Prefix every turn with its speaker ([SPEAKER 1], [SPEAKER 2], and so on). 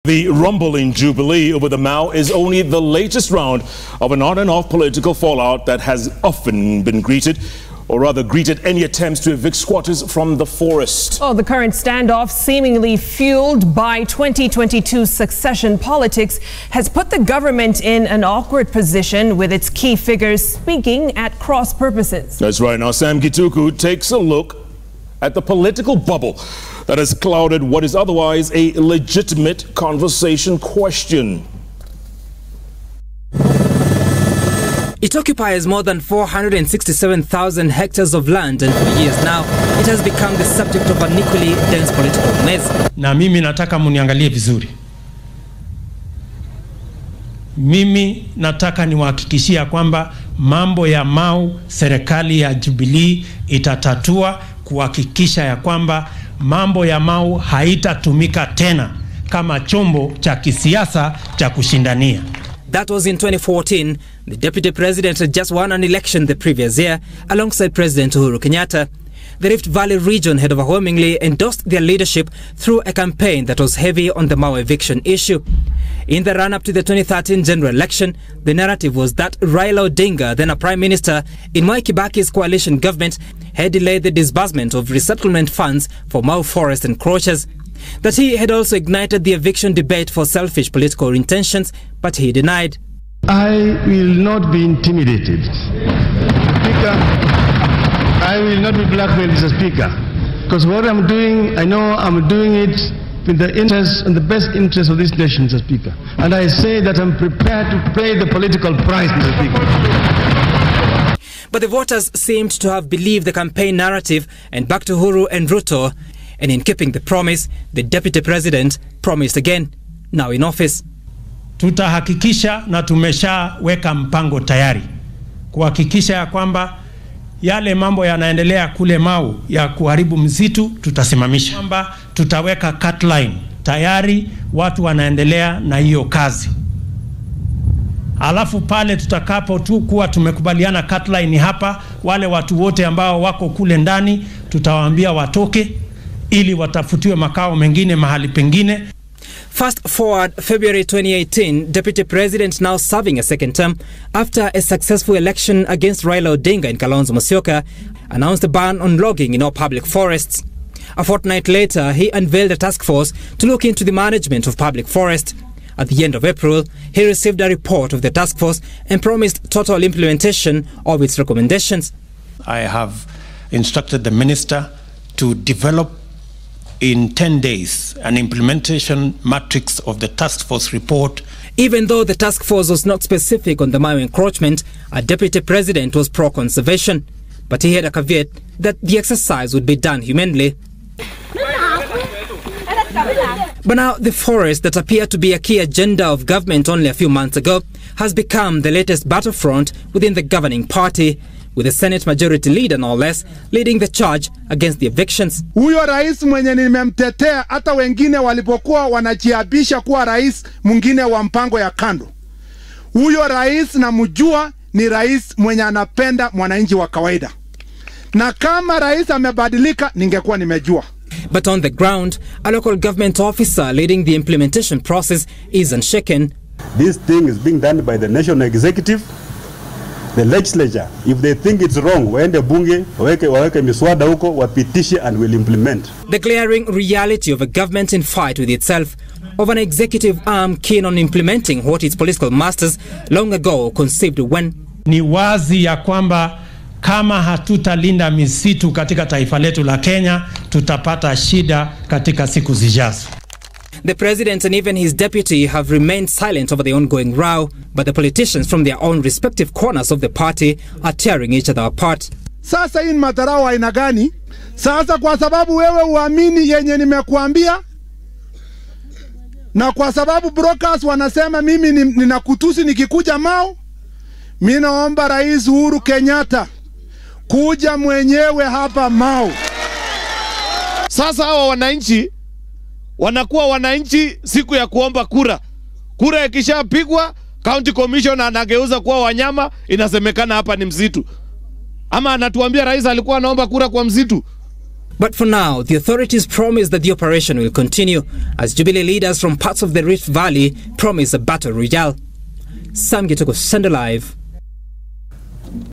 [SPEAKER 1] The rumble in Jubilee over the Mau is only the latest round of an on and off political fallout that has often been greeted any attempts to evict squatters from the forest.
[SPEAKER 2] Oh, the current standoff, seemingly fueled by 2022 succession politics, has put the government in an awkward position with its key figures speaking at cross purposes.
[SPEAKER 1] That's right. Now, Sam Gituku takes a look at the political bubble that has clouded what is otherwise a legitimate conversation question.
[SPEAKER 3] It occupies more than 467,000 hectares of land, and for years now, it has become the subject of an equally dense political mess.
[SPEAKER 4] Na mimi nataka muniangalie vizuri. Mimi nataka niwahakikishia kwamba mambo ya Mau serikali ya Jubilee itatatua, kuhakikisha ya kwamba mambo ya Mau haitatumika tena kama chombo cha kisiasa cha kushindania.
[SPEAKER 3] That was in 2014. The deputy president had just won an election the previous year alongside President Uhuru Kenyatta. The Rift Valley region had overwhelmingly endorsed their leadership through a campaign that was heavy on the Mau eviction issue. In the run-up to the 2013 general election, the narrative was that Raila Odinga, then a prime minister in Mwai Kibaki's coalition government, had delayed the disbursement of resettlement funds for Mau forest encroachers. That he had also ignited the eviction debate for selfish political intentions, but he denied.
[SPEAKER 5] I will not be intimidated. Speaker, I will not be blackmailed as a speaker, because what I'm doing, I know I'm doing it in the interest and the best interest of this nation, Mr. Speaker. And I say that I'm prepared to pay the political price, Mr. Speaker.
[SPEAKER 3] But the voters seemed to have believed the campaign narrative and backed Uhuru and Ruto. And in keeping the promise, the deputy president promised again, now in office.
[SPEAKER 4] Tutahakikisha na tumeshaweka mpango tayari kuhakikisha ya kwamba yale mambo yanaendelea kule Mau ya kuharibu msitu tutasimamisha. Kwamba tutaweka cut line tayari, watu wanaendelea na hiyo kazi. Alafu pale tutakapo tu kuwa tumekubaliana cut line hapa, wale watu wote ambao wako kule ndani tutawaambia watoke ili watafutiwe makao mengine mahali pengine.
[SPEAKER 3] Fast forward February 2018, Deputy President now serving a second term after a successful election against Raila Odinga in Kalonzo Musyoka announced a ban on logging in all public forests. A fortnight later, he unveiled a task force to look into the management of public forest. At the end of April, he received a report of the task force and promised total implementation of its recommendations.
[SPEAKER 4] I have instructed the minister to develop in 10 days an implementation matrix of the task force report.
[SPEAKER 3] Even though the task force was not specific on the Mau encroachment, a deputy president was pro-conservation. But he had a caveat that the exercise would be done humanely. But now the forest that appeared to be a key agenda of government only a few months ago has become the latest battlefront within the governing party, with the Senate Majority Leader, no less, leading the charge against the evictions.
[SPEAKER 6] Huyo rais mwenye nimemtetea hata wengine walipokuwa wanajiabisha kuwa rais mwingine wa mpango ya kando. Huyo rais namjua ni rais mwenye anapenda mwananchi wa kawaida. Na kama rais amebadilika ningekuwa nimejua.
[SPEAKER 3] But on the ground, a local government officer leading the implementation process is unshaken.
[SPEAKER 7] This thing is being done by the national executive. The legislature, if they think it's wrong, waende bunge, waweke miswada huko, wapitishe and will implement.
[SPEAKER 3] The glaring reality of a government in fight with itself, of an executive arm keen on implementing what its political masters long ago conceived when.
[SPEAKER 4] Ni wazi ya kwamba kama hatutalinda misitu katika taifa letu la Kenya, tutapata shida katika siku zijazo.
[SPEAKER 3] The president and even his deputy have remained silent over the ongoing row, but the politicians from their own respective corners of the party are tearing each other apart.
[SPEAKER 6] Sasa hii madharau aina gani? Sasa kwa sababu wewe uamini yenye nimekuambia, na kwa sababu brokers wanasema mimi ninakutusi nikikuja Mau, mimi naomba Rais Uhuru Kenyatta kuja mwenyewe hapa Mau.
[SPEAKER 8] Sasa hawa wananchi wanakuwa wananchi siku ya kuomba kura. Kura ikishapigwa, county commissioner anageuza kuwa wanyama, inasemekana hapa ni msitu. Ama anatuambia rais alikuwa anaomba kura kwa msitu.
[SPEAKER 3] But for now, the authorities promise that the operation will continue, as Jubilee leaders from parts of the Rift Valley promise a battle royale. Sam Gituku, Send Alive.